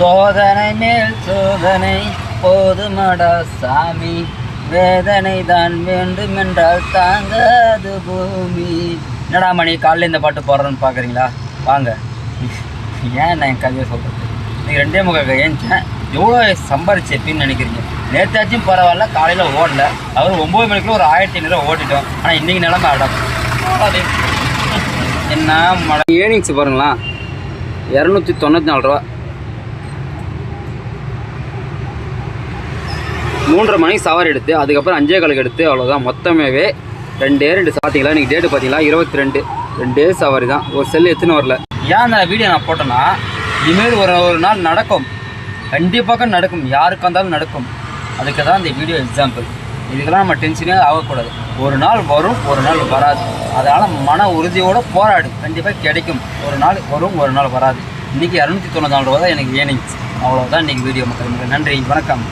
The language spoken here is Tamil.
சோதனை மேல் சோதனை போதுமடா சாமி, வேதனை தான் வேண்டுமென்றால் தாங்காது பூமி. என்னடா மணி காலையில் இந்த பாட்டு போடுறோன்னு பார்க்குறீங்களா? வாங்க, ஏன் நான் என் கதையை சொல்கிறது. நீங்கள் 2:45 ஏஞ்சேன். எவ்வளோ சம்பாரிச்சேப்பின்னு நினைக்கிறீங்க? நேற்றாச்சும் பரவாயில்ல, காலையில் ஓடல. அவர் 9 மணிக்குள்ள ஒரு 1500 ஓட்டிட்டோம். ஆனால் இன்றைக்கி நிலமை அடம் என்ன மழை. ஏர்னிங்ஸ் பாருங்களா, 294 ரூபா. 3:30 மணிக்கு சவாரி எடுத்து, அதுக்கப்புறம் 5:15 எடுத்து, அவ்வளோதான். மொத்தமே 2 பார்த்தீங்களா? இன்றைக்கி டேட்டு பார்த்தீங்களா? 22. 2 சவாரி தான். ஒரு செல்லு எத்தனை வரல. ஏன் அந்த வீடியோ நான் போட்டேன்னா, இதுமாரி ஒரு நாள் நடக்கும், கண்டிப்பாக நடக்கும், யாருக்காக இருந்தாலும் நடக்கும். அதுக்கு தான் இந்த வீடியோ எக்ஸாம்பிள். இதுக்கெல்லாம் நம்ம டென்ஷனே ஆகக்கூடாது. ஒரு நாள் வரும், ஒரு நாள் வராது. அதனால் மன உறுதியோடு போராடு, கண்டிப்பாக கிடைக்கும். ஒரு நாள் வரும், ஒரு நாள் வராது. இன்றைக்கி 294 ரூபா தான் எனக்கு ஏர்னிங்ஸ். அவ்வளோதான் இன்றைக்கி வீடியோ. மக்கள் நன்றி, வணக்கம்.